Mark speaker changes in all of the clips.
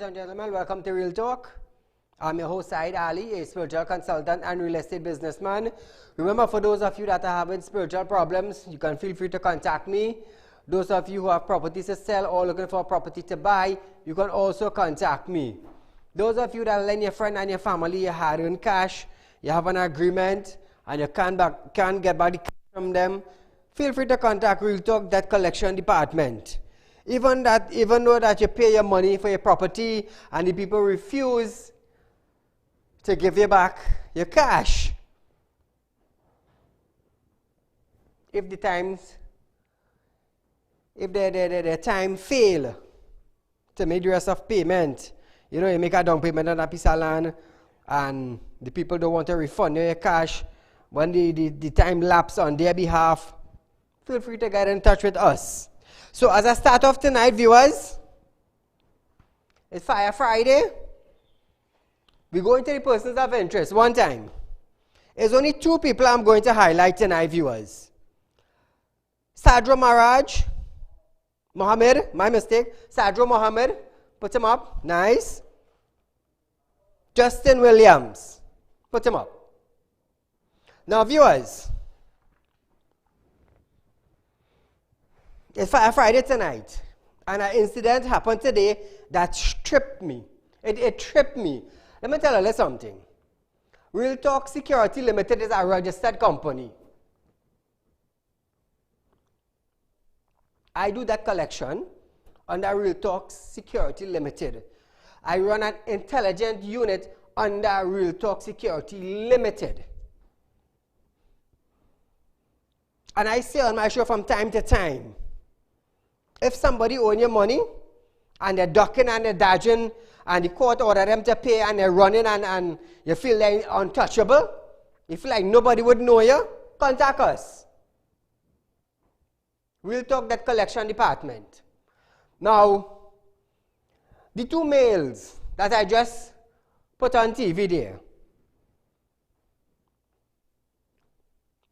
Speaker 1: and gentlemen, welcome to Real Talk. I'm your host, Saieed Ali, a spiritual consultant and real estate businessman. Remember, for those of you that are having spiritual problems, you can feel free to contact me. Those of you who have properties to sell or looking for a property to buy, you can also contact me. Those of you that lend your friend and your family your hard-earned cash, you have an agreement, and you can't get back the cash from them, feel free to contact Real Talk, that collection department. Even though that you pay your money for your property and the people refuse to give you back your cash, if the time fail to make the rest of payment, you know, you make a down payment on a piece of land and the people don't want to refund you your cash when the time lapse on their behalf, feel free to get in touch with us. So as I start off tonight, viewers, it's Fire Friday. We go into the persons of interest one time. There's only two people I'm going to highlight tonight, viewers. Sadro Mohammed, my mistake. Sadro Mohammed, put him up, nice. Justin Williams, put him up. Now, viewers, it's Fire Friday tonight, and an incident happened today that tripped me. It tripped me. Let me tell you something. Real Talk Security Limited is a registered company. I do that collection under Real Talk Security Limited. I run an intelligent unit under Real Talk Security Limited. And I say on my show from time to time, if somebody owes you money and they're ducking and they're dodging and the court order them to pay and they're running and you feel like untouchable, you feel like nobody would know you, contact us. We'll talk that collection department. Now, the two males that I just put on TV there,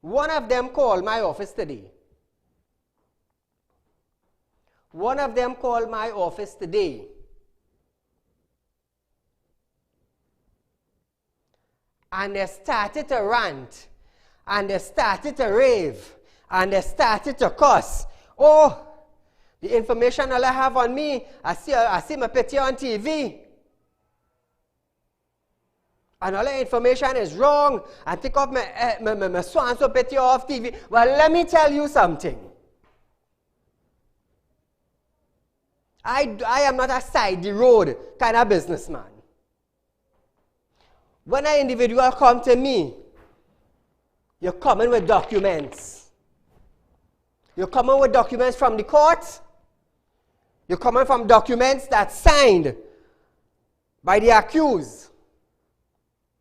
Speaker 1: one of them called my office today. One of them called my office today. And they started to rant. And they started to rave. And they started to cuss. Oh, the information all I have on me, I see my picture on TV. And all the information is wrong. I take off my so-and-so picture off TV. Well, let me tell you something. I am not a side-the-road kind of businessman. When an individual comes to me, you're coming with documents. You're coming with documents from the court. You're coming from documents that's signed by the accused.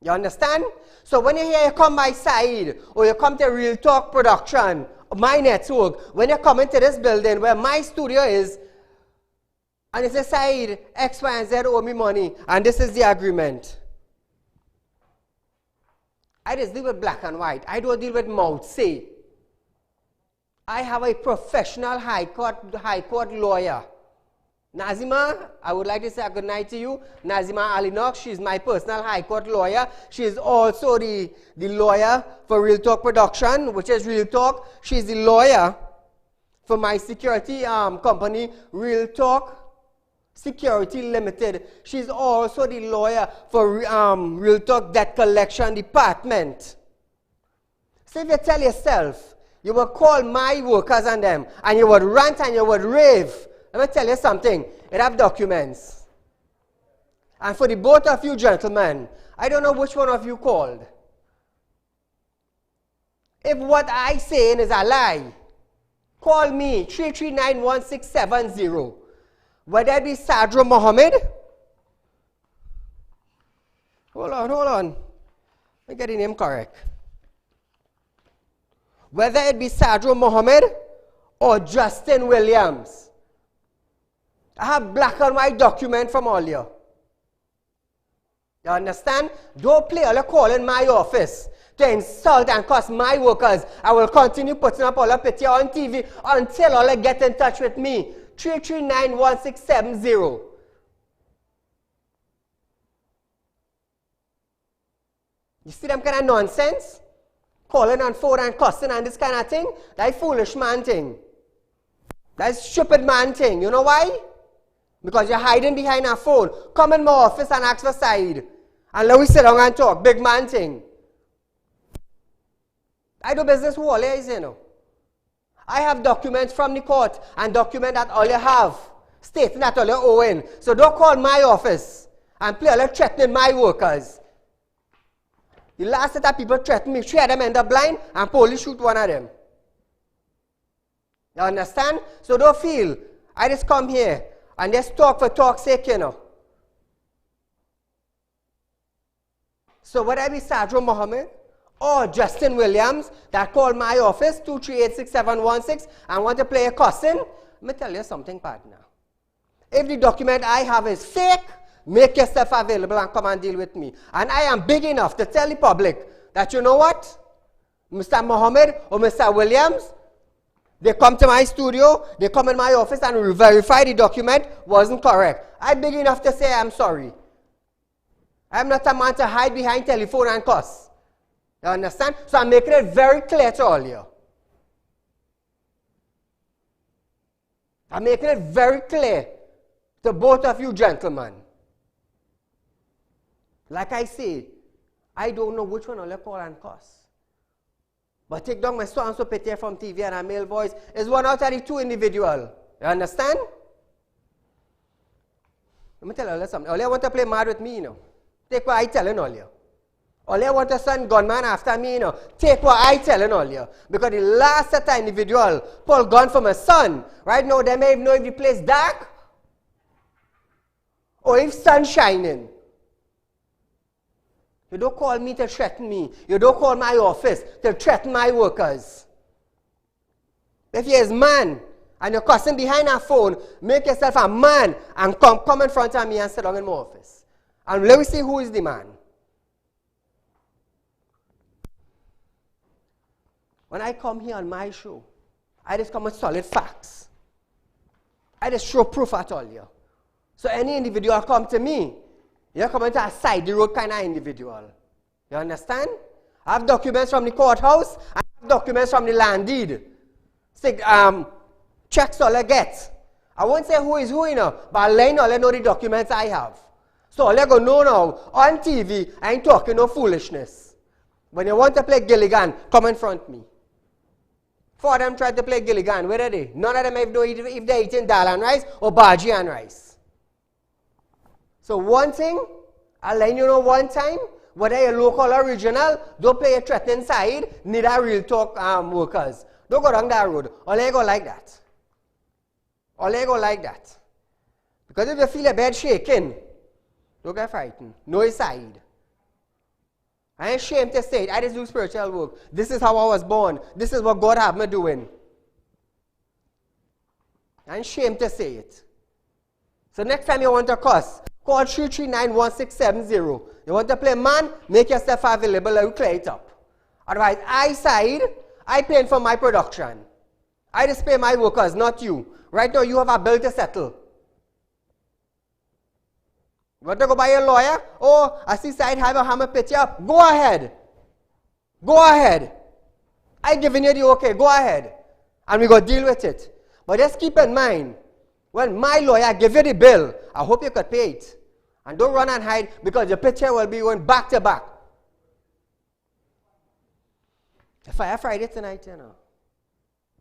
Speaker 1: You understand? So when you hear you come by Saieed, or you come to Real Talk Production, my network, when you come into this building where my studio is, and it's a Saieed, X, Y, and Z owe me money, and this is the agreement. I just deal with black and white. I don't deal with mouth say. I have a professional high court lawyer. Nazima, I would like to say a good night to you. Nazima Alinok, she's my personal high court lawyer. She is also the lawyer for Real Talk Production, which is Real Talk. She's the lawyer for my security company, Real Talk Security Limited. She's also the lawyer for Real Talk Debt Collection Department. So if you tell yourself, you will call my workers and them, and you would rant and you would rave, let me tell you something, it have documents. And for the both of you gentlemen, I don't know which one of you called. If what I saying is a lie, call me, 3391670. Whether it be Sadro Mohammed, hold on, let me get the name correct. Whether it be Sadro Mohammed or Justin Williams, I have black and white document from all you. You understand? Don't play all the call in my office to insult and cuss my workers. I will continue putting up all the picture on TV until all they get in touch with me. 3391670. You see them kind of nonsense? Calling on phone and cussing and this kind of thing? That foolish man thing. That stupid man thing. You know why? Because you're hiding behind a phone. Come in my office and ask for Saieed. And let me sit down and talk. Big man thing. I do business with all you know. I have documents from the court and document that all you have. Stating that all you owing. So don't call my office and play all you threatening my workers. The last set of people threaten me, 3 of them end up blind and police shoot 1 of them. You understand? So don't feel, I just come here and just talk for talk's sake, you know. So whether it be Sadro Mohammed or Justin Williams that called my office, 2386716, and want to play a cussing, let me tell you something, partner. If the document I have is fake, make yourself available and come and deal with me. And I am big enough to tell the public that, you know what? Mr. Mohammed or Mr. Williams, they come to my studio, they come in my office and will verify the document wasn't correct. I'm big enough to say I'm sorry. I'm not a man to hide behind telephone and cuss. You understand? So I'm making it very clear to all you. I'm making it very clear to both of you gentlemen. Like I say, I don't know which one I'll call and cuss. But take down my so-and-so picture from TV and a male voice is 1 out of the 2 individual. You understand? Let me tell you something. All you want to play mad with me, you know. Take what I telling all you. All you want to send gunman after me, you know. Take what I telling all you. Because the last set of individual pull gun for my son. Right now, they may even know if the place dark or if sun shining. You don't call me to threaten me. You don't call my office to threaten my workers. If you're a man and you're cussing behind a phone, make yourself a man and come in front of me and sit down in my office. And let me see who is the man. When I come here on my show, I just come with solid facts. I just show proof at all you. So any individual come to me, you're coming to a side the road kind of individual. You understand? I have documents from the courthouse, I have documents from the land deed. Checks all I get. I won't say who is who, you know, but I'll let you know the documents I have. So all you're going to know now, on TV, I ain't talking no foolishness. When you want to play Gilligan, come in front of me. 4 of them tried to play Gilligan. Where are they? None of them have no idea if they're eating dal and rice or bhaji and rice. So one thing, I'll let you know one time, whether you're local or regional, don't play a threatening side, neither real talk workers. Don't go down that road. All you go like that. All you go like that. Because if you feel a bed shaking, don't get frightened. No side. I ain't ashamed to say it. I just do spiritual work. This is how I was born. This is what God have me doing. I ain't ashamed to say it. So next time you want to cuss, call 3391670. You want to play man, make yourself available and clear it up. Otherwise, I paying for my production. I just pay my workers, not you. Right now, you have a bill to settle. You want to go buy a lawyer? Oh, I see Saieed have a hammer picture. Go ahead. Go ahead. I giving you the okay. Go ahead. And we go deal with it. But just keep in mind, when my lawyer give you the bill, I hope you could pay it. And don't run and hide because your picture will be going back to back. It's Fire Friday tonight, you know.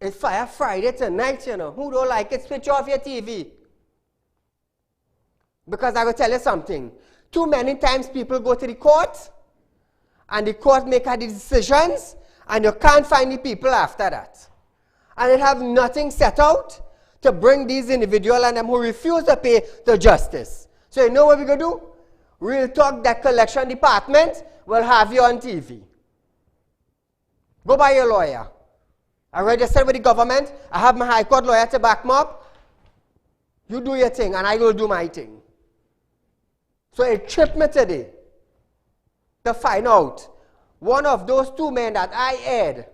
Speaker 1: It's Fire Friday tonight, you know. Who don't like it, switch off your TV. Because I will tell you something. Too many times people go to the court and the court make the decisions and you can't find the people after that. And it have nothing set out to bring these individuals and them who refuse to pay to justice. So you know what we're going to do? Real Talk, that collection department will have you on TV. Go buy your lawyer. I registered with the government. I have my high court lawyer to back me up. You do your thing and I will do my thing. So it tripped me today to find out one of those 2 men that I aired.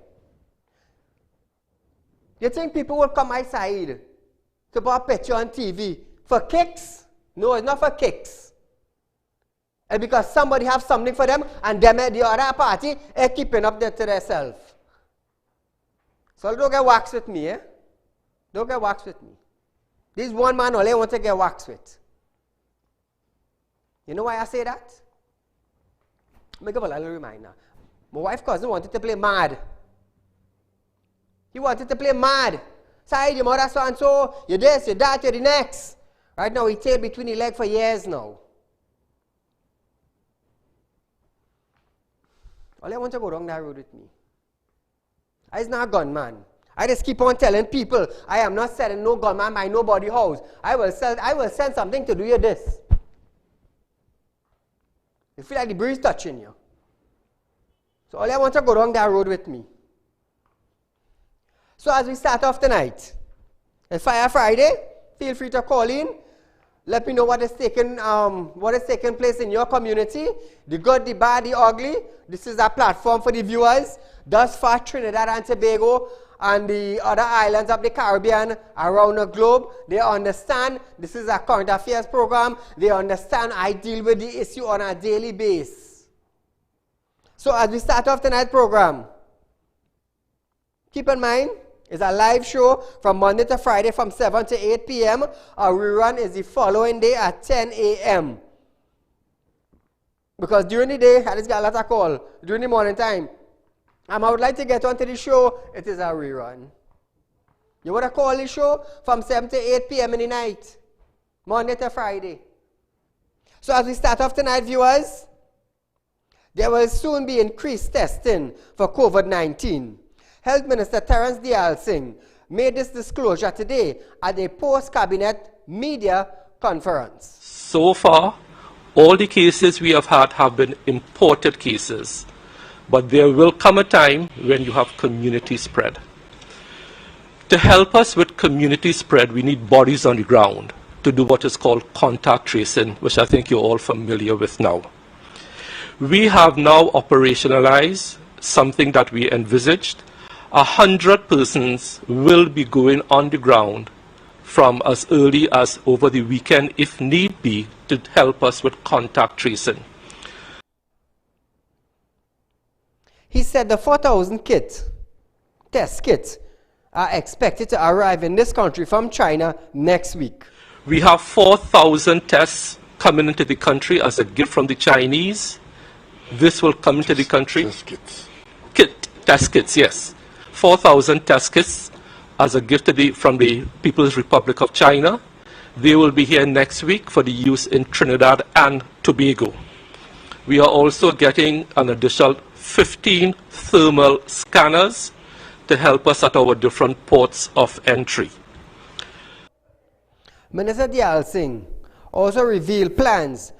Speaker 1: You think people will come my side to put a picture on TV for kicks? No, it's not for kicks. And because somebody have something for them, and them at the other party are keeping up that to themselves. So don't get waxed with me, eh? Don't get waxed with me. This one man only want to get waxed with. You know why I say that? Let me give a little reminder. My wife's cousin wanted to play mad. He wanted to play mad. Saieed, your mother so and so, you're this, you're that, you're the next. Right now, he tailed between the legs for years now. All I want to go down that road with me. I is not a gunman. I just keep on telling people, I am not selling no gunman by nobody's house. I will send something to do you this. You feel like the breeze touching you. So all I want to go down that road with me. So as we start off tonight, it's Fire Friday. Feel free to call in. Let me know what is taking place in your community. The good, the bad, the ugly. This is a platform for the viewers. Thus far, Trinidad and Tobago and the other islands of the Caribbean around the globe, they understand this is a current affairs program. They understand I deal with the issue on a daily basis. So as we start off tonight's program, keep in mind, it's a live show from Monday to Friday from 7 to 8 p.m. Our rerun is the following day at 10 a.m. Because during the day, I just got a lot of call. During the morning time, I would like to get onto the show, it is a rerun. You want to call the show from 7 to 8 p.m. in the night, Monday to Friday. So as we start off tonight, viewers, there will soon be increased testing for COVID-19. Health Minister Terence Dial-Singh made this disclosure today at a post-cabinet media conference.
Speaker 2: So far, all the cases we have had have been imported cases. But there will come a time when you have community spread. To help us with community spread, we need bodies on the ground to do what is called contact tracing, which I think you're all familiar with now. We have now operationalized something that we envisaged. 100 persons will be going on the ground from as early as over the weekend, if need be, to help us with contact tracing.
Speaker 1: He said the 4,000 test kits, are expected to arrive in this country from China next week.
Speaker 2: We have 4,000 tests coming into the country as a gift from the Chinese. This will come into the country.
Speaker 3: Test kits.
Speaker 2: Test kits, yes. 4,000 test kits as a gift from the People's Republic of China. They will be here next week for the use in Trinidad and Tobago. We are also getting an additional 15 thermal scanners to help us at our different ports of entry.
Speaker 1: Minister Dial-Singh also revealed plans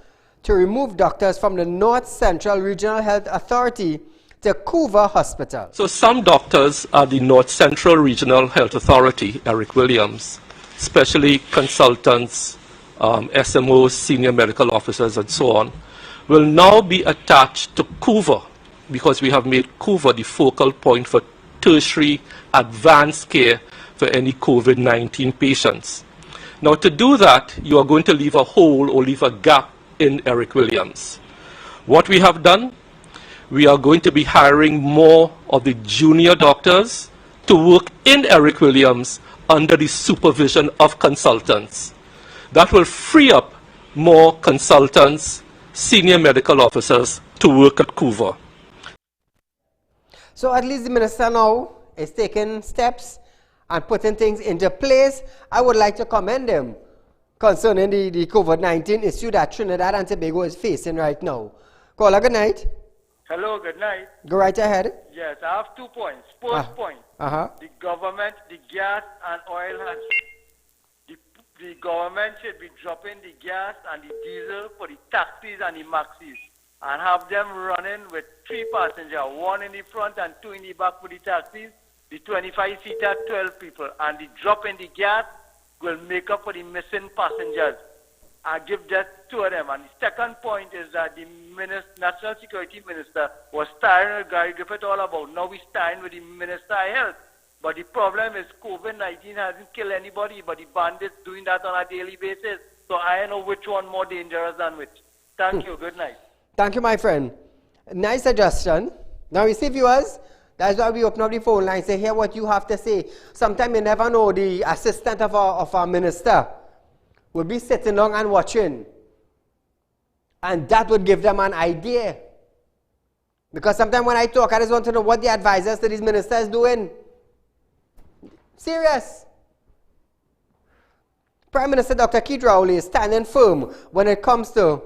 Speaker 1: to remove doctors from the North Central Regional Health Authority to Couva Hospital.
Speaker 2: So some doctors at the North Central Regional Health Authority, Eric Williams, especially consultants, SMOs, senior medical officers, and so on, will now be attached to Couva, because we have made Couva the focal point for tertiary advanced care for any COVID-19 patients. Now, to do that, you are going to leave a hole or leave a gap in Eric Williams. What we have done, we are going to be hiring more of the junior doctors to work in Eric Williams under the supervision of consultants. That will free up more consultants, senior medical officers to work at Couva.
Speaker 1: So at least the minister now is taking steps and putting things into place. I would like to commend them concerning the COVID-19 issue that Trinidad and Tobago is facing right now. Caller, good night.
Speaker 4: Hello, good night.
Speaker 1: Go right ahead.
Speaker 4: Yes, I have 2 points. First point, the government, the gas and oil has... The government should be dropping the gas and the diesel for the taxis and the maxis and have them running with 3 passengers, 1 in the front and 2 in the back for the taxis, the 25-seater, 12 people. And the drop in the gas will make up for the missing passengers. I give that to them. And the second point is that the National Security Minister was tiring with Gary Griffith all about. Now we're starting with the Minister of Health. But the problem is COVID-19 hasn't killed anybody, but the bandits doing that on a daily basis. So I don't know which one more dangerous than which. Thank you. Good night.
Speaker 1: Thank you, my friend. Nice suggestion. Now, you see, viewers, that's why we open up the phone lines to hear what you have to say. Sometimes you never know, the assistant of our minister will be sitting down and watching. And that would give them an idea. Because sometimes when I talk, I just want to know what the advisors to these ministers doing. Serious. Prime Minister Dr. Keith Rowley is standing firm when it comes to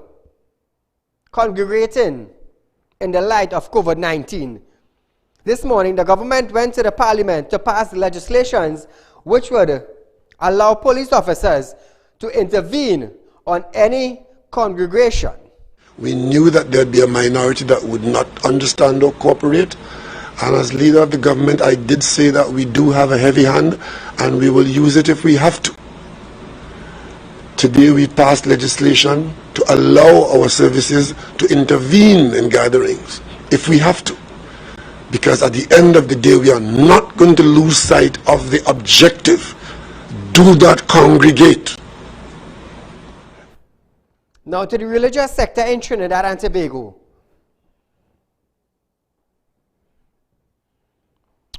Speaker 1: congregating in the light of COVID-19. This morning, the government went to the parliament to pass legislations which would allow police officers to intervene on any congregation.
Speaker 3: We knew that there would be a minority that would not understand or cooperate. And as leader of the government, I did say that we do have a heavy hand and we will use it if we have to. Today we passed legislation to allow our services to intervene in gatherings if we have to. Because at the end of the day, we are not going to lose sight of the objective. Do not congregate.
Speaker 1: Now to the religious sector in Trinidad and Tobago.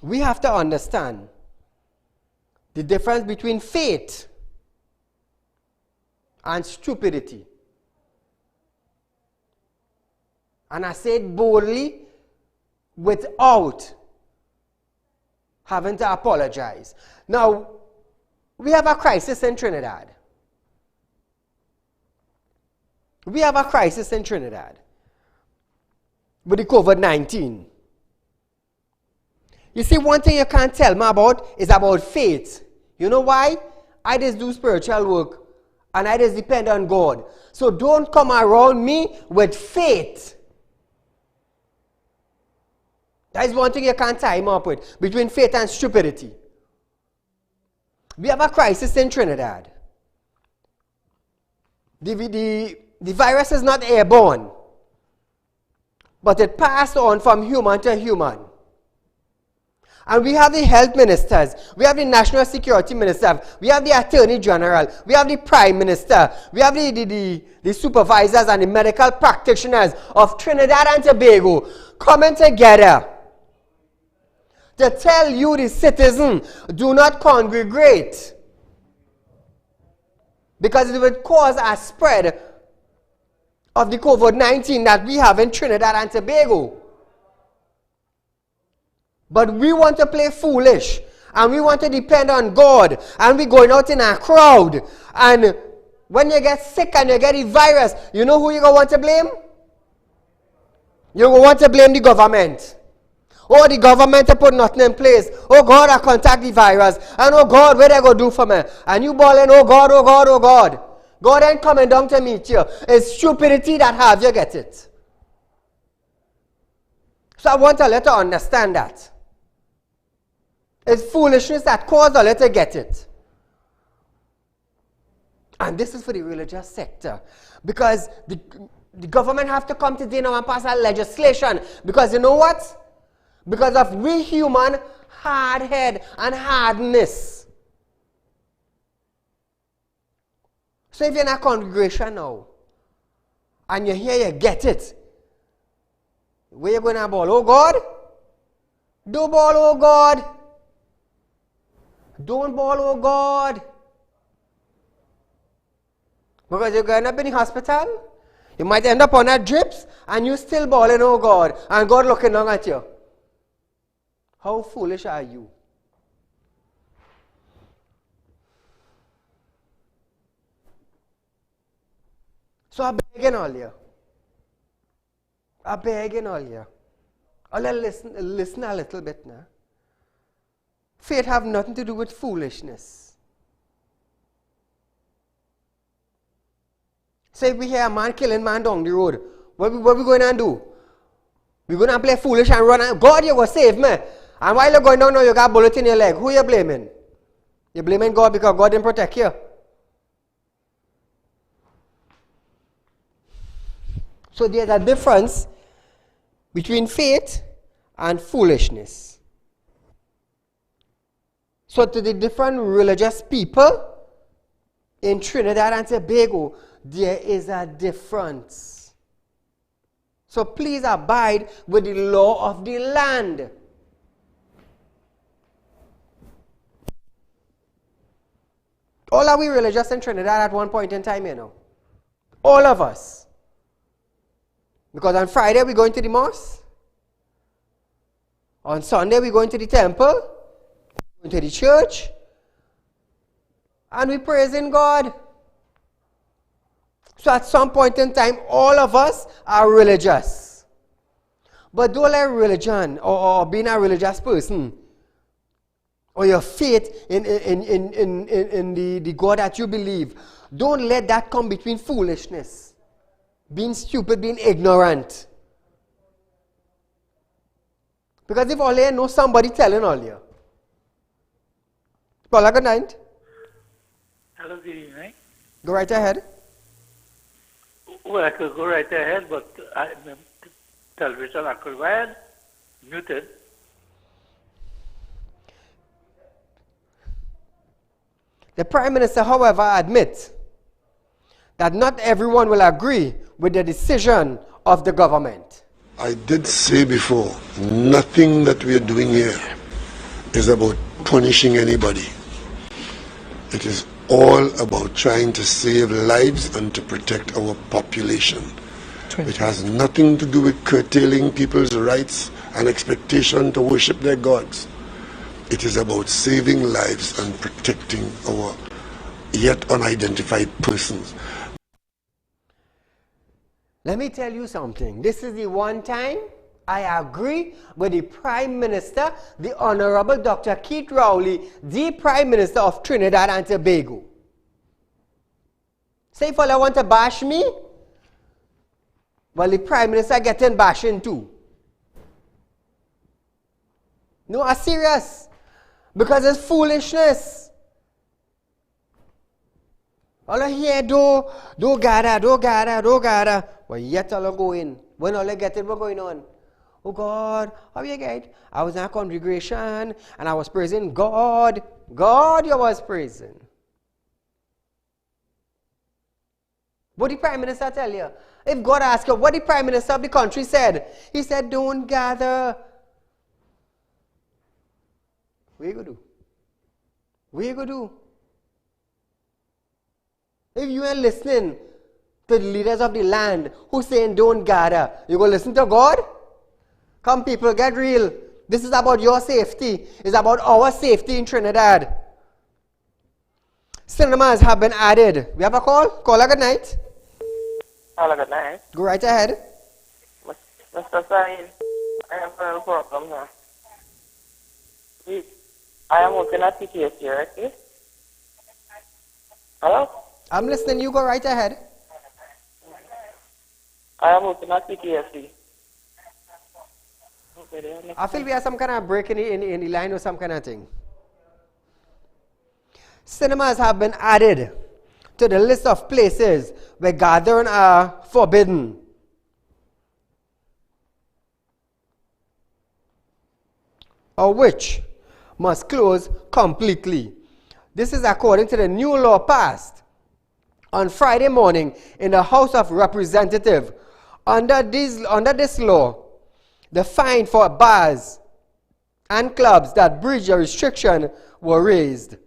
Speaker 1: We have to understand the difference between faith and stupidity. And I say it boldly without having to apologize. Now, we have a crisis in Trinidad. We have a crisis in Trinidad with the COVID-19. You see, one thing you can't tell me about is about faith. You know why? I just do spiritual work and I just depend on God. So don't come around me with faith. That is one thing you can't tie him up with, between faith and stupidity. We have a crisis in Trinidad. The virus is not airborne, but it passed on from human to human. And we have the health ministers, we have the national security minister, we have the attorney general, we have the prime minister, we have the supervisors and the medical practitioners of Trinidad and Tobago coming together to tell you, the citizen, do not congregate, because it would cause a spread of the COVID-19 that we have in Trinidad and Tobago. But we want to play foolish, and we want to depend on God, and we're going out in a crowd, and when you get sick and you get the virus, you know who you're going to want to blame? You're going to want to blame the government. Oh, the government to put nothing in place. Oh God, I contact the virus. And oh God, what they going to do for me? And you bawling, oh God, oh God, oh God. God ain't coming down to meet you. It's stupidity that have you get it. So I want to let you understand that. It's foolishness that caused us to get it. And this is for the religious sector. Because the government have to come today now and pass a legislation. Because you know what? Because of we human hard head and hardness. So if you're in a congregation now, and you hear you get it, where you going to bawl? Oh God? Do bawl, oh God. Don't bawl, oh God. Because you're going up in the hospital, you might end up on that drips, and you still bawling, oh God, and God looking down at you. How foolish are you? So I'm begging all you. I'm begging all you. All you listen a little bit now. Faith have nothing to do with foolishness. So if we hear a man killing man down the road, what we going to do? We're going to play foolish and run and God, you will save me. And while you're going down now, you got a bullet in your leg. Who are you blaming? You're blaming God because God didn't protect you. So there's a difference between faith and foolishness. So to the different religious people in Trinidad and Tobago, there is a difference. So please abide with the law of the land. All are we religious in Trinidad at one point in time, you know. All of us. Because on Friday we're going to the mosque. On Sunday we're going to the temple. Going to the church. And we're praising God. So at some point in time, all of us are religious. But don't let religion or being a religious person or your faith in the God that you believe, don't let that come between foolishness, being stupid, being ignorant. Because if all you know somebody telling all you. Paula, good night.
Speaker 5: Hello, good evening.
Speaker 1: Go right ahead.
Speaker 5: Well, I could go right ahead, but television I could read, muted.
Speaker 1: The Prime Minister, however, admits that not everyone will agree with the decision of the government.
Speaker 3: I did say before, nothing that we are doing here is about punishing anybody. It is all about trying to save lives and to protect our population. It has nothing to do with curtailing people's rights and expectation to worship their gods. It is about saving lives and protecting our yet unidentified persons.
Speaker 1: Let me tell you something. This is the one time I agree with the Prime Minister, the Honorable Dr. Keith Rowley, the Prime Minister of Trinidad and Tobago. Say if I want to bash me, well, the Prime Minister getting bashing too. No, I'm serious. Because it's foolishness. All I hear, do gather. Well, yet all are going. When all I get it, what's going on? Oh God, how you get? I was in a congregation and I was praising God. God, you was praising. What did the Prime Minister tell you? If God asks you, what the Prime Minister of the country said? He said, don't gather. What you going to do? What you going to do? If you are listening to the leaders of the land who saying don't gather, you go listen to God? Come people, get real. This is about your safety. It's about our safety in Trinidad. Cinemas have been added. We have a call? Caller, good night.
Speaker 6: Hello, good night.
Speaker 1: Go right ahead.
Speaker 6: Mr. Saeed, I have a problem here. I am working at PTSD, right? Hello?
Speaker 1: I'm listening. You go right ahead.
Speaker 6: I am working at PTSD.
Speaker 1: I feel we have some kind of break in the line or some kind of thing. Cinemas have been added to the list of places where gathering are forbidden. Or which must close completely. This is according to the new law passed on Friday morning in the House of Representatives. Under this law, the fine for bars and clubs that breach the restriction were raised.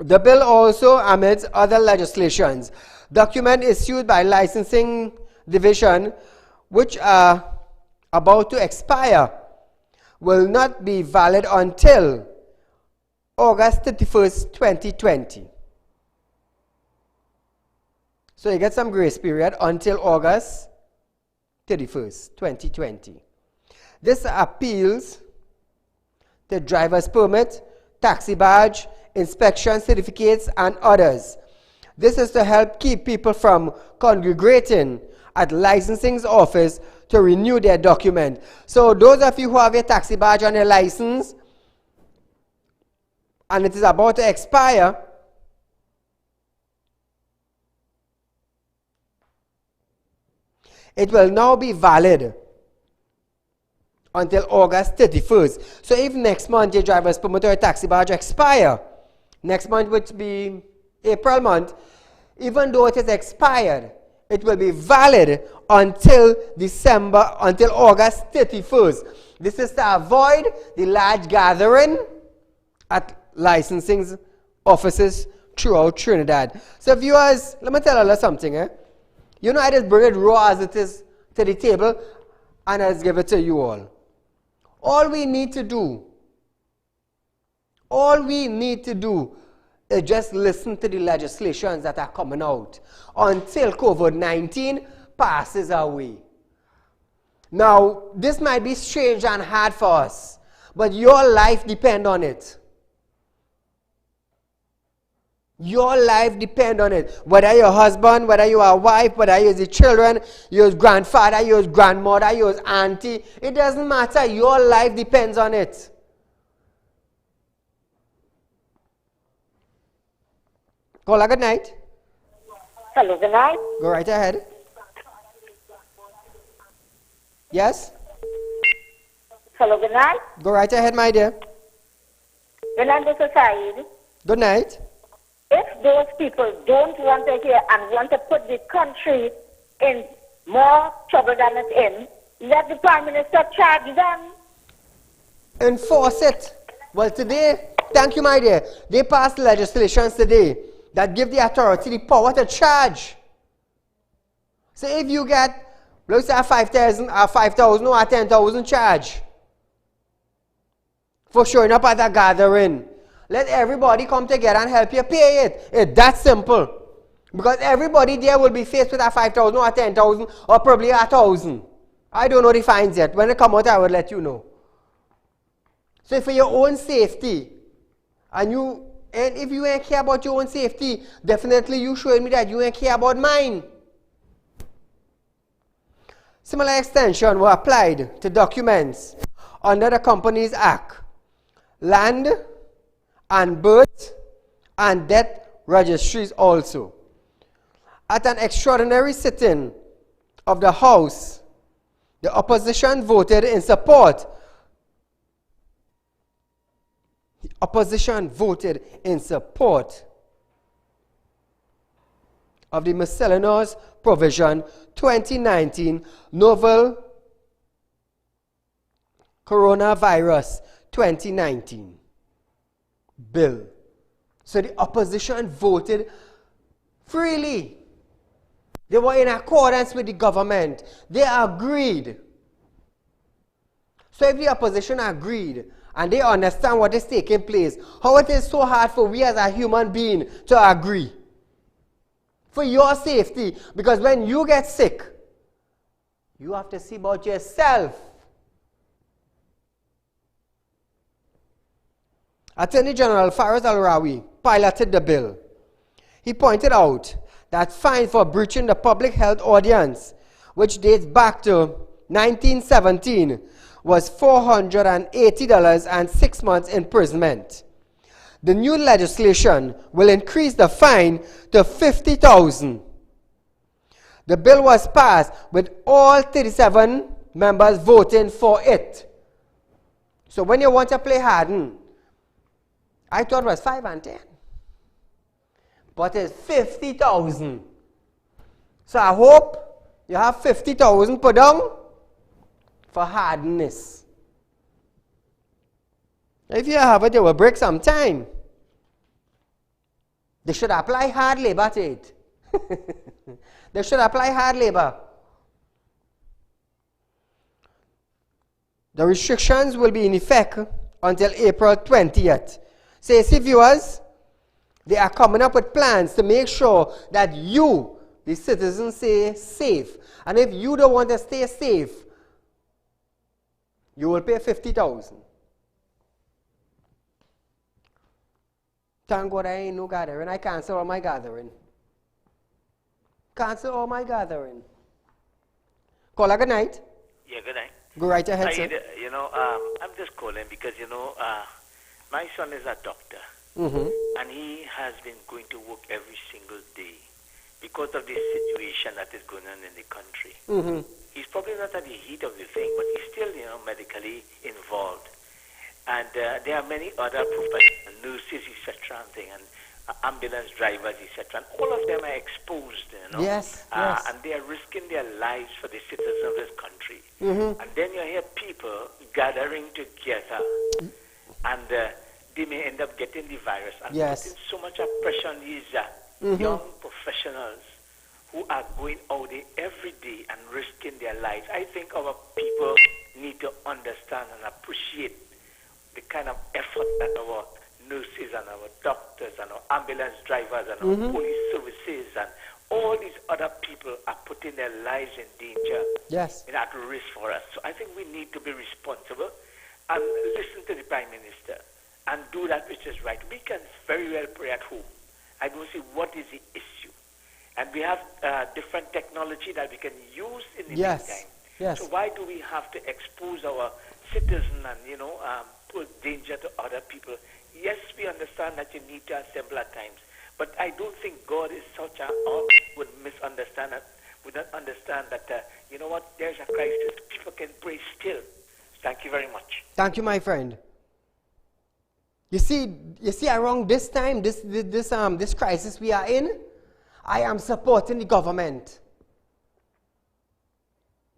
Speaker 1: The bill also amends other legislations. Document issued by licensing division, which are about to expire, will not be valid until August 31st, 2020. So you get some grace period until August 31st, 2020. This appeals to driver's permit, taxi badge, inspection certificates, and others. This is to help keep people from congregating at licensing's office to renew their document. So those of you who have a taxi badge on your license and it is about to expire, it will now be valid until August 31st. So if next month your driver's permit or taxi badge expire, next month would be April month, even though it is expired, It will be valid until August 31st. This is to avoid the large gathering at licensing offices throughout Trinidad. So viewers, let me tell you something. You know, I just bring it raw as it is to the table and I just give it to you all. All we need to do is just listen to the legislations that are coming out until COVID-19 passes away. Now, this might be strange and hard for us, but your life depends on it. Your life depends on it. Whether you're a husband, whether you're a wife, whether you're the children, you're grandfather, you're grandmother, you're auntie, it doesn't matter. Your life depends on it. Caller, good night.
Speaker 7: Hello, good night.
Speaker 1: Go right ahead. Yes?
Speaker 7: Hello, good night.
Speaker 1: Go right ahead, my dear.
Speaker 7: Good night, Mr. Saeed.
Speaker 1: Good night.
Speaker 7: If those people don't want to hear and want to put the country in more trouble than it's in, let the Prime Minister charge them.
Speaker 1: Enforce it. Well, today, thank you, my dear, they passed legislations today that give the authority the power to charge. So if you get, let's say, a 5,000 or a 10,000 charge for showing up at a gathering, let everybody come together and help you pay it. It's that simple. Because everybody there will be faced with a 5,000 or a 10,000 or probably a 1,000. I don't know the fines yet. When they come out, I will let you know. So for your own safety, and if you ain't care about your own safety, definitely you showing me that you ain't care about mine. Similar extension were applied to documents under the Companies Act, land and birth and death registries also. At an extraordinary sitting of the House, the opposition voted in support. The opposition voted in support of the Miscellaneous Provision 2019 Novel Coronavirus 2019 bill. So the opposition voted freely. They were in accordance with the government. They agreed. So if the opposition agreed and they understand what is taking place, how it is so hard for we as a human being to agree? For your safety, because when you get sick, you have to see about yourself. Attorney General Faraz Al-Rawi piloted the bill. He pointed out that fine for breaching the public health ordinance, which dates back to 1917, was $480 and 6 months imprisonment. The new legislation will increase the fine to $50,000. The bill was passed with all 37 members voting for it. So when you want to play harden, I thought it was 5 and 10. But it's 50,000. So I hope you have 50,000 put down for hardness. If you have it, it will break some time. They should apply hard labor to it. They should apply hard labor. The restrictions will be in effect until April 20th. So you see, viewers, they are coming up with plans to make sure that you, the citizens, stay safe. And if you don't want to stay safe, you will pay 50,000. Thank God I ain't no gathering. I cancel all my gathering. Cancel all my gathering. Caller, good night.
Speaker 8: Yeah, good night.
Speaker 1: Go right ahead, sir.
Speaker 8: I'm just calling because, my son is a doctor.
Speaker 1: Mm-hmm.
Speaker 8: And he has been going to work every single day because of this situation that is going on in the country.
Speaker 1: Mm-hmm.
Speaker 8: He's probably not at the heat of the thing, but he's still, medically involved. And there are many other professionals, nurses, etc. And ambulance drivers, etc. And all of them are exposed, you know.
Speaker 1: Yes, yes.
Speaker 8: And they are risking their lives for the citizens of this country.
Speaker 1: Mm-hmm.
Speaker 8: And then you hear people gathering together, and they may end up getting the virus and putting so much pressure on these young professionals who are going out there every day and risking their lives. I think our people need to understand and appreciate the kind of effort that our nurses and our doctors and our ambulance drivers and our police services and all these other people are putting their lives in danger, and at risk for us. So I think we need to be responsible and listen to the Prime Minister and do that which is right. We can very well pray at home. I don't see what is the issue. And we have different technology that we can use in the meantime.
Speaker 1: Yes.
Speaker 8: So why do we have to expose our citizen and, you know, put danger to other people? Yes, we understand that you need to assemble at times, but I don't think God is such a would misunderstand it, would not understand that, you know what, there's a crisis. People can pray still. Thank you very much.
Speaker 1: Thank you, my friend. You see, around this time, this crisis we are in, I am supporting the government.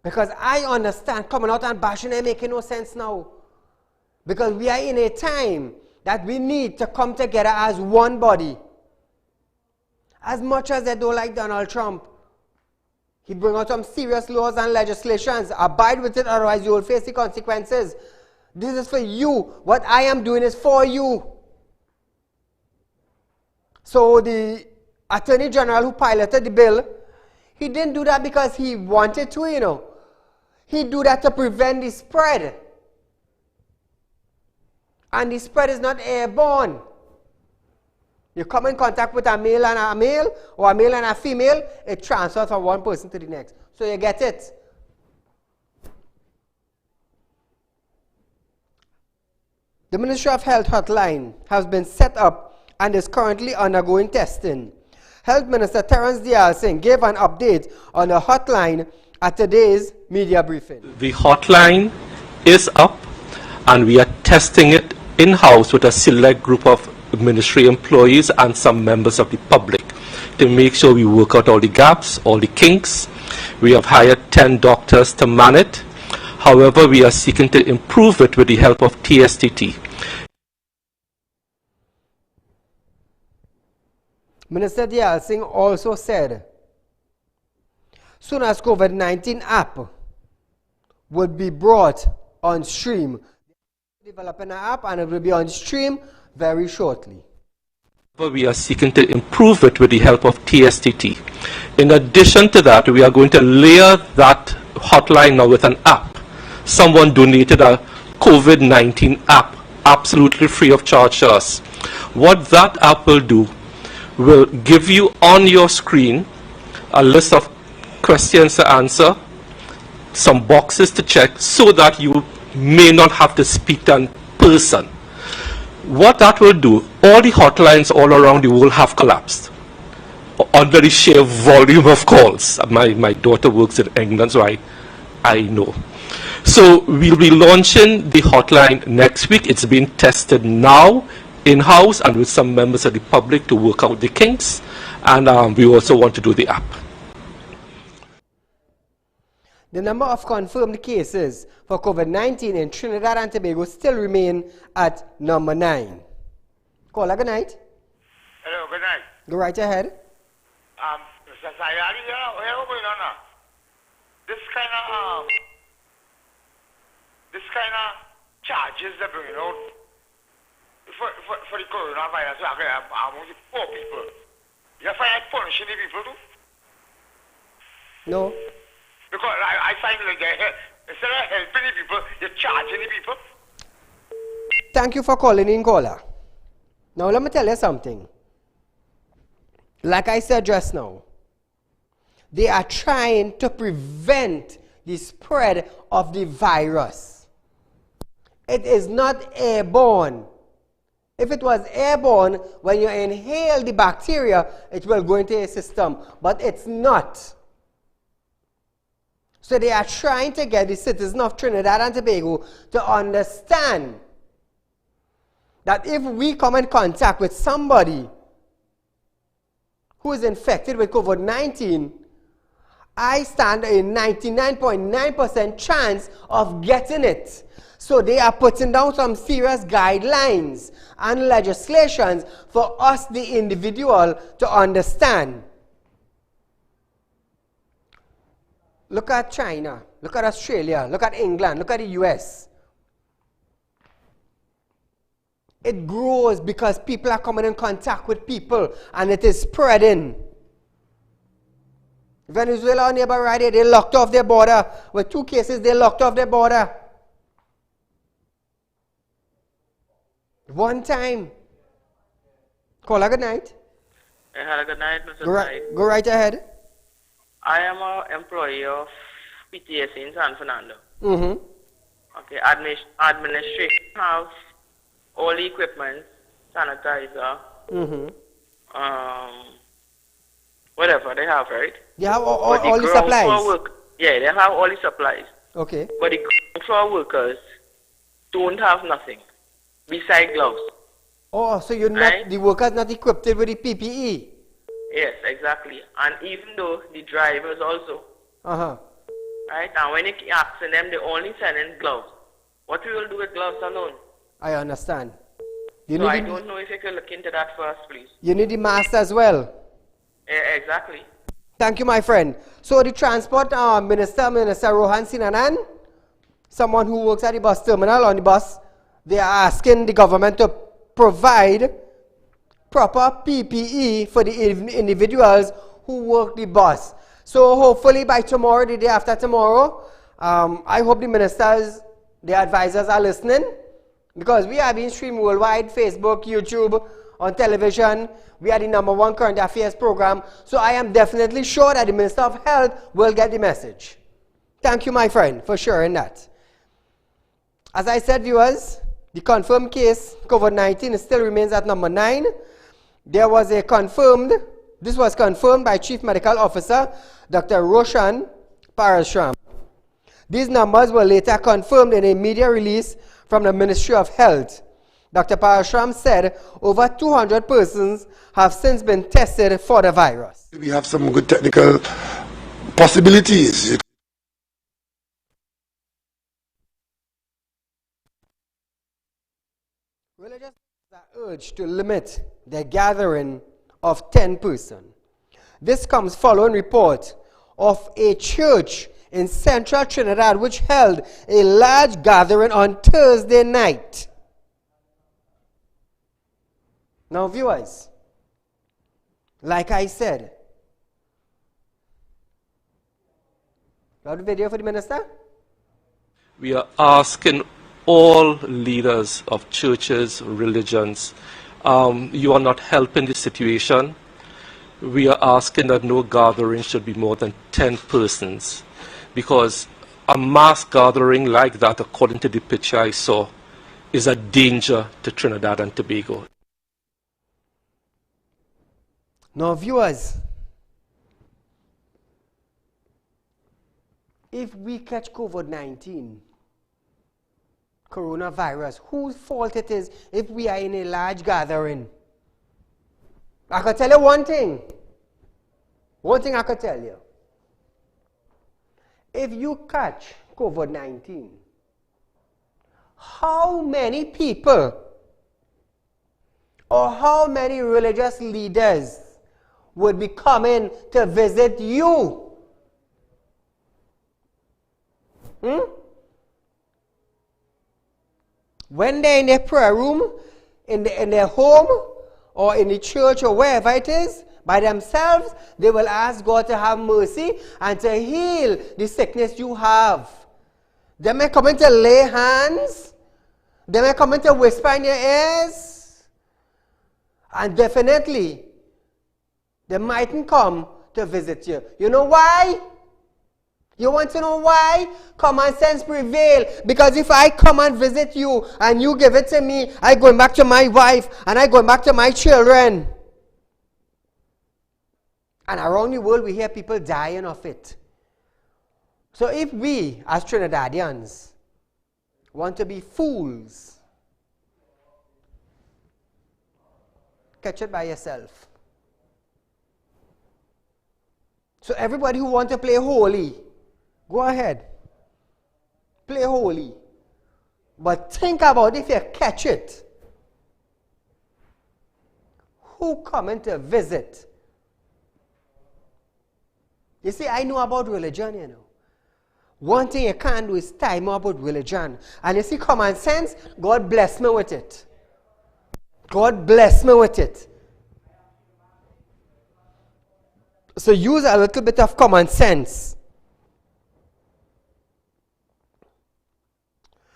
Speaker 1: Because I understand coming out and bashing ain't making no sense now. Because we are in a time that we need to come together as one body. As much as they don't like Donald Trump, he bring out some serious laws and legislations. Abide with it, otherwise you will face the consequences. This is for you. What I am doing is for you. So the Attorney General who piloted the bill, he didn't do that because he wanted to, you know. He do that to prevent the spread. And the spread is not airborne. You come in contact with a male and a male, or a male and a female, it transfers from one person to the next. So you get it. The Ministry of Health hotline has been set up and is currently undergoing testing. Health Minister Terence Dialsingh gave an update on the hotline at today's media briefing.
Speaker 2: The hotline is up and we are testing it in-house with a select group of ministry employees and some members of the public to make sure we work out all the gaps, all the kinks. We have hired 10 doctors to man it. However, we are seeking to improve it with the help of TSTT.
Speaker 1: Minister Dialsingh also said, soon as COVID-19 app would be brought on stream, developing an app and it will be on stream very shortly.
Speaker 2: We are seeking to improve it with the help of TSTT. In addition to that, we are going to layer that hotline now with an app. Someone donated a COVID-19 app, absolutely free of charge to us. What that app will do will give you on your screen a list of questions to answer, some boxes to check, so that you may not have to speak to a person. What that will do, all the hotlines all around the world have collapsed under the sheer volume of calls. My daughter works in England, so I know. So we'll be launching the hotline next week. It's being tested now in-house and with some members of the public to work out the kinks. And we also want to do the app.
Speaker 1: The number of confirmed cases for COVID-19 in Trinidad and Tobago still remain at number 9. Caller, good night.
Speaker 9: Hello, good night.
Speaker 1: Go right ahead.
Speaker 9: Mr. Saieed Ali, what's going on now? This kind of charges they're bringing out for the coronavirus, among the poor people. You find it punishing the people too?
Speaker 1: No.
Speaker 9: Because I find like instead of helping the people, you're charging the people.
Speaker 1: Thank you for calling in, caller. Now let me tell you something. Like I said just now, they are trying to prevent the spread of the virus. It is not airborne. If it was airborne, when you inhale the bacteria, it will go into your system. But it's not. So they are trying to get the citizens of Trinidad and Tobago to understand that if we come in contact with somebody who is infected with COVID-19, I stand a 99.9% chance of getting it. So they are putting down some serious guidelines and legislations for us, the individual, to understand. Look at China, look at Australia, look at England, look at the US. It grows because people are coming in contact with people and it is spreading. Venezuela, our neighbor right here, they locked off their border. With 2 cases, they locked off their border. One time. Caller, good night.
Speaker 6: Have a good night, Mr. Said.
Speaker 1: Go right ahead.
Speaker 6: I am an employee of PTSC in San Fernando.
Speaker 1: Mm-hmm.
Speaker 6: Okay, administration have all the equipment, sanitizer, whatever they have, right?
Speaker 1: They have all the supplies?
Speaker 6: Yeah, they have all the supplies.
Speaker 1: Okay.
Speaker 6: But the ground floor workers don't have nothing besides gloves.
Speaker 1: Oh, so you're not, the workers not equipped with the PPE?
Speaker 6: Yes, exactly. And even though the drivers also. Right? And when you asking them, they only send in gloves. What we will do with gloves alone?
Speaker 1: I understand.
Speaker 6: So I don't know if you could look into that first, please.
Speaker 1: You need the mask as well?
Speaker 6: Yeah, exactly.
Speaker 1: Thank you, my friend. So the transport minister, Minister Rohan Sinanan, someone who works at the bus terminal on the bus, they are asking the government to provide proper PPE for the individuals who work the bus. So hopefully by tomorrow, the day after tomorrow, I hope the ministers, the advisors are listening, because we are being streamed worldwide, Facebook, YouTube, on television. We are the #1 current affairs program. So I am definitely sure that the Minister of Health will get the message. Thank you, my friend, for sharing that. As I said, viewers, the confirmed case, COVID-19, still remains at number 9. There was this was confirmed by Chief Medical Officer, Dr. Roshan Parashram. These numbers were later confirmed in a media release from the Ministry of Health. Dr. Parashram said over 200 persons have since been tested for the virus.
Speaker 3: We have some good technical possibilities.
Speaker 1: Religious are urged to limit their gathering of 10 persons. This comes following report of a church in central Trinidad which held a large gathering on Thursday night. Now, viewers, like I said, you have the video for the minister?
Speaker 2: We are asking all leaders of churches, religions, you are not helping the situation. We are asking that no gathering should be more than 10 persons, because a mass gathering like that, according to the picture I saw, is a danger to Trinidad and Tobago.
Speaker 1: Now, viewers, if we catch COVID-19, coronavirus, whose fault it is if we are in a large gathering? I could tell you one thing. One thing I could tell you. If you catch COVID-19, how many people or how many religious leaders would be coming to visit you? When they're in their prayer room, in their home, or in the church, or wherever it is, by themselves, they will ask God to have mercy and to heal the sickness you have. They may come in to lay hands. They may come in to whisper in your ears. And definitely, they mightn't come to visit you. You know why? You want to know why? Common sense prevail. Because if I come and visit you and you give it to me, I go back to my wife and I go back to my children. And around the world we hear people dying of it. So if we as Trinidadians want to be fools, catch it by yourself. So everybody who wants to play holy, go ahead. Play holy. But think about if you catch it. Who coming to visit? You see, I know about religion, you know. One thing you can't do is tie me up with religion. And you see, common sense, God bless me with it. God bless me with it. So use a little bit of common sense.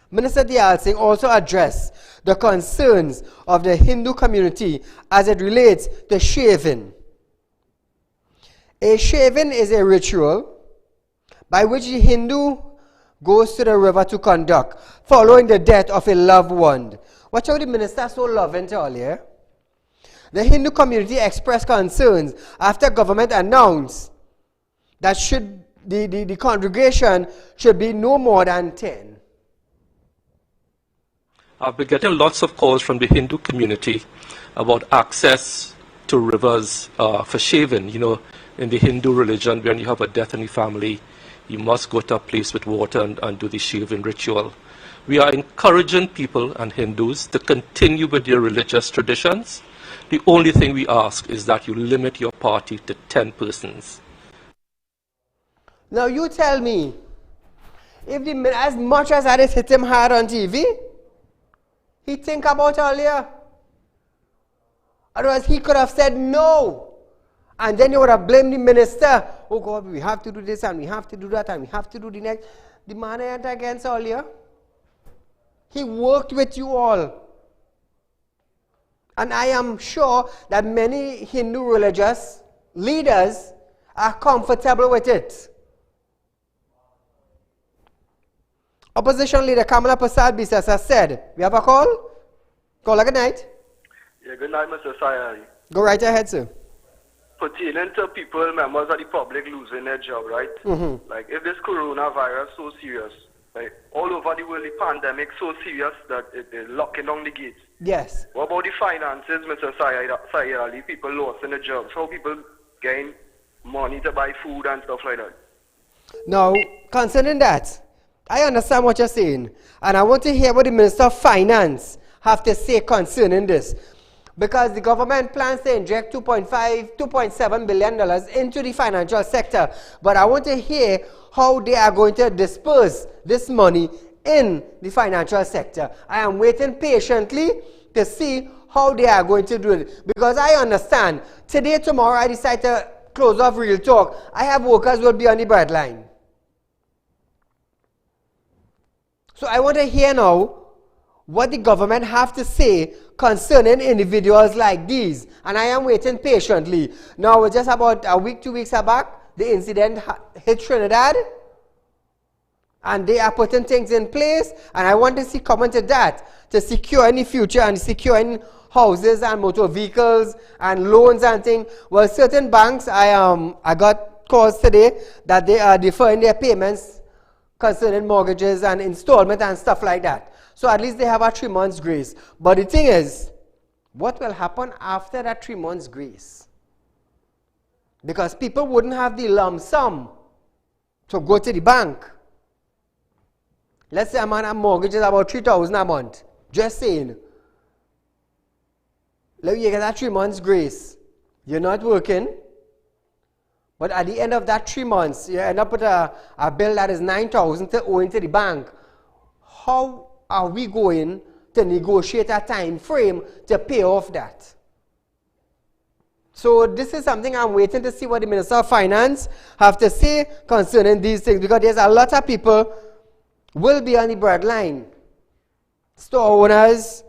Speaker 1: Minister Dayal Singh also addressed the concerns of the Hindu community as it relates to shaving. A shaving is a ritual by which the Hindu goes to the river to conduct following the death of a loved one. Watch how the minister so loving to all here. The Hindu community expressed concerns after government announced that the congregation should be no more than 10.
Speaker 2: I've been getting lots of calls from the Hindu community about access to rivers for shaving. You know, in the Hindu religion, when you have a death in the family, you must go to a place with water and do the shaving ritual. We are encouraging people and Hindus to continue with their religious traditions. The only thing we ask is that you limit your party to 10 persons.
Speaker 1: Now you tell me, if as much as that is hit him hard on TV, he think about earlier. Otherwise he could have said no. And then you would have blamed the minister. Oh God, we have to do this and we have to do that and we have to do the next. The man ain't against earlier. He worked with you all. And I am sure that many Hindu religious leaders are comfortable with it. Opposition leader Kamala Prasad Biswas has said, we have a call? Caller, good night.
Speaker 10: Yeah, good night, Mr. Saieed Ali.
Speaker 1: Go right ahead, sir.
Speaker 10: Pertaining to people, members of the public losing their job, right?
Speaker 1: Mm-hmm.
Speaker 10: Like, if this coronavirus so serious, like, all over the world, the pandemic so serious that they're locking down the gates.
Speaker 1: Yes.
Speaker 10: What about the finances, Mr. Saieed Ali? People lost in their jobs. How people gain money to buy food and stuff like that?
Speaker 1: Now, concerning that, I understand what you're saying. And I want to hear what the Minister of Finance have to say concerning this. Because the government plans to inject $2.7 billion into the financial sector. But I want to hear how they are going to disperse this money in the financial sector. I am waiting patiently to see how they are going to do it. Because I understand, today, tomorrow, I decide to close off Real Talk. I have workers who will be on the breadline. So I want to hear now what the government have to say concerning individuals like these. And I am waiting patiently. Now, just about a week, 2 weeks back, the incident hit Trinidad. And they are putting things in place. And I want to see comment to that, to secure in the future and securing houses and motor vehicles and loans and things. Well, certain banks, I got calls today that they are deferring their payments concerning mortgages and installment and stuff like that. So at least they have a 3 months grace. But the thing is, what will happen after that 3 months grace? Because people wouldn't have the lump sum to go to the bank. Let's say a man has mortgages about $3,000 a month. Just saying. Let you get that 3 months grace. You're not working. But at the end of that 3 months, you end up with a bill that is $9,000 to owe into the bank. How are we going to negotiate a time frame to pay off that? So this is something I'm waiting to see what the Minister of Finance have to say concerning these things, because there's a lot of people will be on the breadline. Store owners,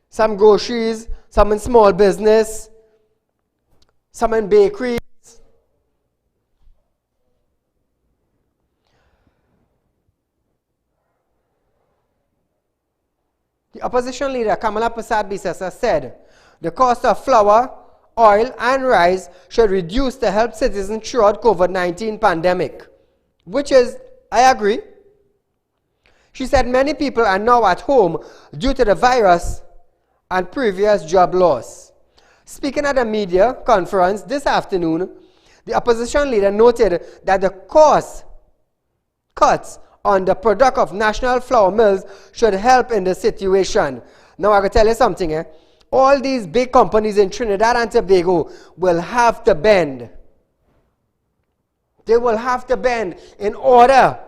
Speaker 1: some groceries, some in small business, some in bakeries. The opposition leader Kamala Prasad Biswas has said the cost of flour, oil and rice should reduce to help citizens throughout COVID-19 pandemic, which is, I agree. She said many people are now at home due to the virus and previous job loss. Speaking at a media conference this afternoon, The opposition leader noted that the cost cuts on the product of national flour mills should help in the situation. Now I can tell you something. All these big companies in Trinidad and Tobago will have to bend. They will have to bend in order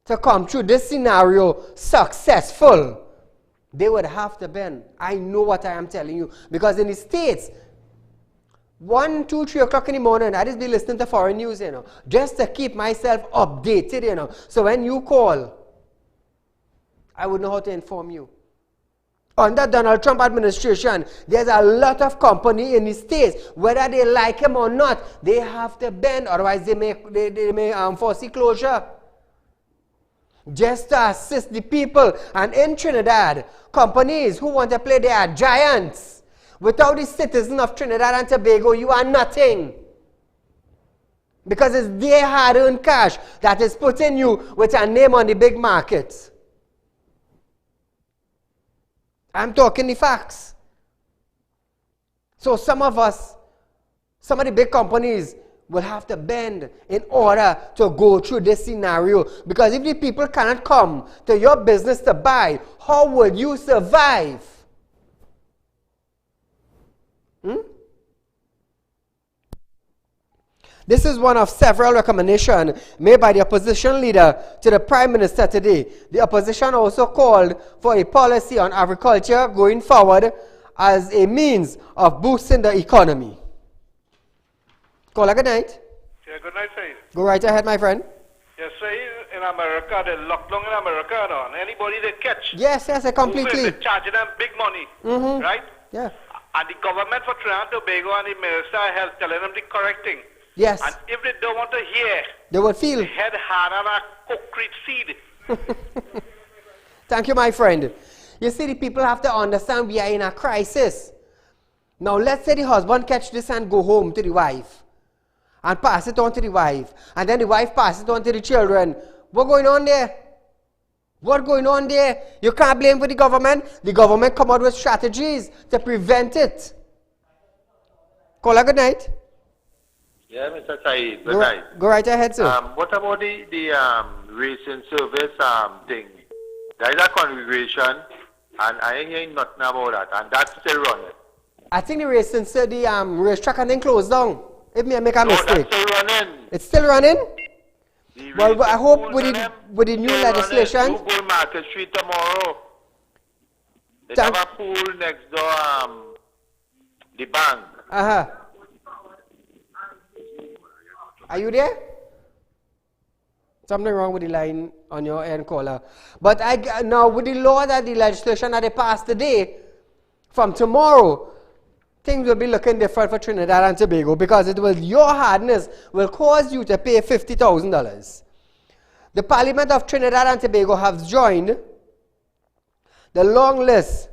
Speaker 1: to come through this scenario successful. They would have to bend. I know what I am telling you. Because in the States, 1, 2, 3 o'clock in the morning, I just be listening to foreign news, just to keep myself updated, So when you call, I would know how to inform you. Under Donald Trump administration, there's a lot of company in the States, whether they like him or not, they have to bend, otherwise they may force closure. Just to assist the people. And in Trinidad, companies who want to play, they are giants. Without the citizen of Trinidad and Tobago, you are nothing. Because it's their hard-earned cash that is putting you with a name on the big markets. I'm talking the facts. So some of the big companies will have to bend in order to go through this scenario. Because if the people cannot come to your business to buy, how will you survive? This is one of several recommendations made by the opposition leader to the Prime Minister today. The opposition also called for a policy on agriculture going forward as a means of boosting the economy. Caller, good night.
Speaker 11: Yeah, good night, Saeed.
Speaker 1: Go right ahead, my friend.
Speaker 11: Yes, Saeed, in America, they locked down in America, and anybody they catch.
Speaker 1: Yes, I completely.
Speaker 11: They're charging them big money, right?
Speaker 1: Yeah.
Speaker 11: And the government for Trinidad and Tobago and the Minister of Health telling them the correct thing.
Speaker 1: Yes.
Speaker 11: And if they don't want to hear,
Speaker 1: they will feel.
Speaker 11: They head hard on a concrete seed.
Speaker 1: Thank you, my friend. You see, the people have to understand we are in a crisis. Now, let's say the husband catch this and go home to the wife. And pass it on to the wife. And then the wife passes it on to the children. What's going on there? What's going on there? You can't blame for the government. The government come out with strategies to prevent it. Caller, good night.
Speaker 12: Yeah, Mr. Saeed, good night.
Speaker 1: Go right ahead, sir.
Speaker 12: What about the racing service thing? There is a congregation, and I ain't hearing nothing about that, and that's still running.
Speaker 1: I think the racing, the racetrack and then closed down. If me make a mistake.
Speaker 12: That's still running.
Speaker 1: It's still running? Well, I hope with the new legislation.
Speaker 12: You go Market Street tomorrow. They have a pool next door, the bank. Are
Speaker 1: you there? Something wrong with the line on your end, caller. But now with the law that the legislation that they passed today, from tomorrow, things will be looking different for Trinidad and Tobago because your hardness will cause you to pay $50,000. The Parliament of Trinidad and Tobago has joined the long list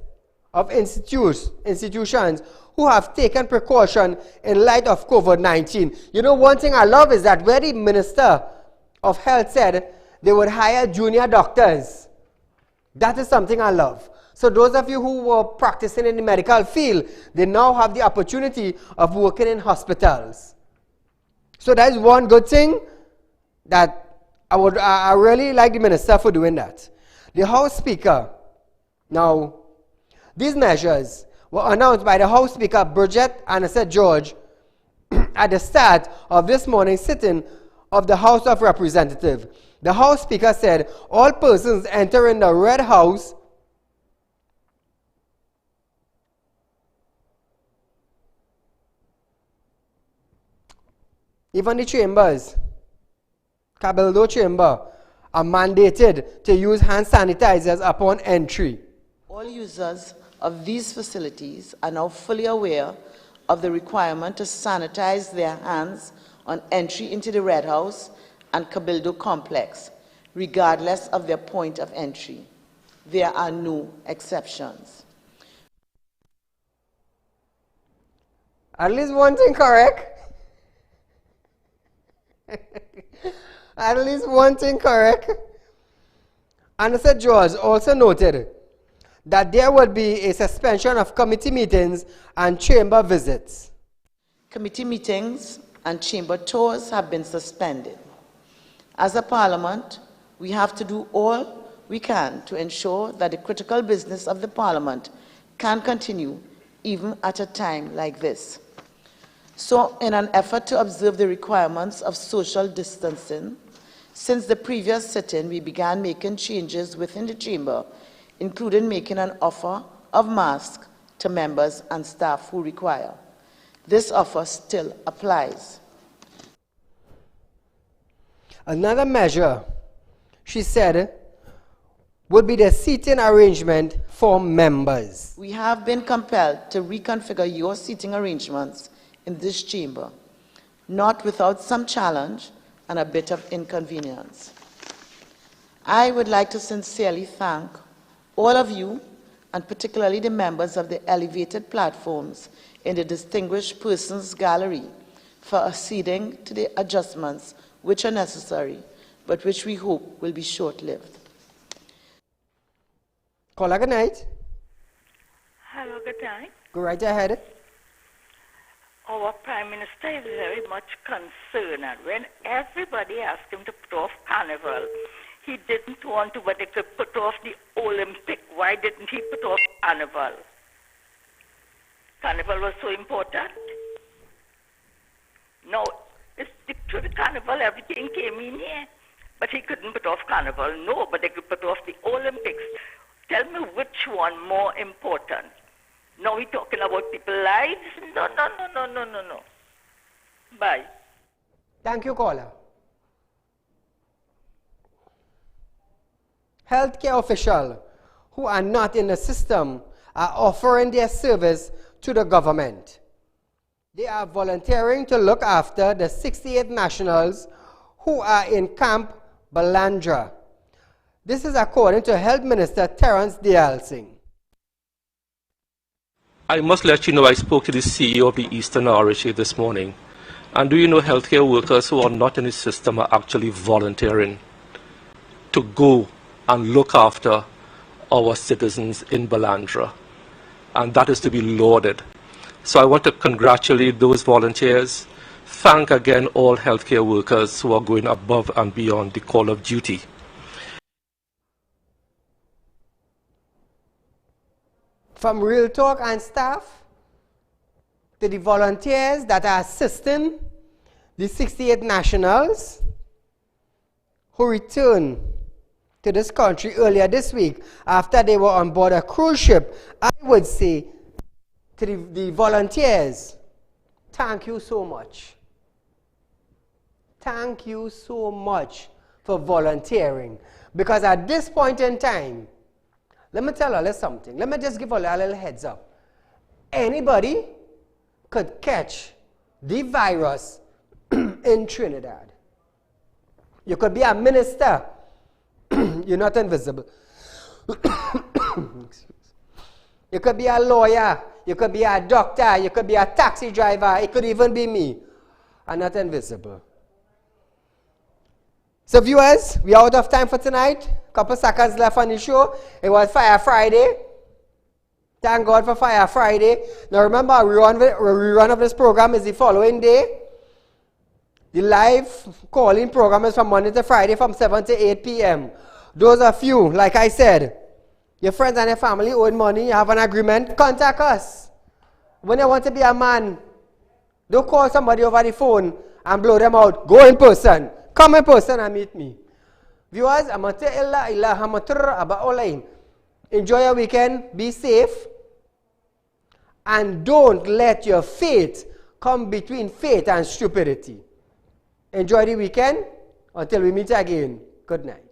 Speaker 1: of institutions who have taken precaution in light of COVID-19. You know, one thing I love is that where the Minister of Health said they would hire junior doctors. That is something I love. So those of you who were practicing in the medical field, they now have the opportunity of working in hospitals. So that is one good thing that I really like the Minister for doing that. The House Speaker, now, these measures were announced by the House Speaker, Bridget Annette George, at the start of this morning's sitting of the House of Representatives. The House Speaker said, all persons entering the Red House even the chambers, Cabildo chamber, are mandated to use hand sanitizers upon entry.
Speaker 13: All users of these facilities are now fully aware of the requirement to sanitize their hands on entry into the Red House and Cabildo complex, regardless of their point of entry. There are no exceptions.
Speaker 1: At least one thing correct. At least one thing correct. Annette George also noted that there would be a suspension of committee meetings and chamber visits.
Speaker 13: Committee meetings and chamber tours have been suspended. As a parliament, we have to do all we can to ensure that the critical business of the parliament can continue even at a time like this. So, in an effort to observe the requirements of social distancing, since the previous sit-in, we began making changes within the chamber, including making an offer of masks to members and staff who require. This offer still applies.
Speaker 1: Another measure, she said, would be the seating arrangement for members.
Speaker 13: We have been compelled to reconfigure your seating arrangements in this chamber, not without some challenge and a bit of inconvenience. I would like to sincerely thank all of you, and particularly the members of the elevated platforms in the Distinguished Persons Gallery, for acceding to the adjustments which are necessary, but which we hope will be short-lived.
Speaker 1: Caller, good night.
Speaker 14: Hello, good night.
Speaker 1: Go right ahead.
Speaker 14: Our Prime Minister is very much concerned, and when everybody asked him to put off Carnival, he didn't want to, but they could put off the Olympic. Why didn't he put off Carnival? Carnival was so important. No, it's through the Carnival, everything came in here. But he couldn't put off Carnival. No, but they could put off the Olympics. Tell me which one more important. Now we're talking about people's lives? No. Bye.
Speaker 1: Thank you, caller. Healthcare officials who are not in the system are offering their service to the government. They are volunteering to look after the 68 nationals who are in Camp Balandra. This is according to Health Minister Terence Dayal Singh.
Speaker 2: I must let you know I spoke to the CEO of the Eastern RHA this morning. And do you know healthcare workers who are not in the system are actually volunteering to go and look after our citizens in Balandra. And that is to be lauded. So I want to congratulate those volunteers. Thank again all healthcare workers who are going above and beyond the call of duty.
Speaker 1: From Real Talk and staff to the volunteers that are assisting the 68 nationals who returned to this country earlier this week after they were on board a cruise ship, I would say to the volunteers, thank you so much. Thank you so much for volunteering. Because at this point in time, let me tell you something. Let me just give you a little heads up. Anybody could catch the virus in Trinidad. You could be a minister. You're not invisible. You could be a lawyer. You could be a doctor. You could be a taxi driver. It could even be me. I'm not invisible. So viewers, we are out of time for tonight. Couple seconds left on the show. It was Fire Friday. Thank God for Fire Friday. Now remember, a rerun of this program is the following day. The live calling program is from Monday to Friday from 7 to 8 p.m. Those of you, like I said, your friends and your family owe money, you have an agreement, contact us. When you want to be a man, don't call somebody over the phone and blow them out. Go in person. Come in person and meet me. Viewers, enjoy your weekend, be safe, and don't let your faith come between faith and stupidity. Enjoy the weekend until we meet again. Good night.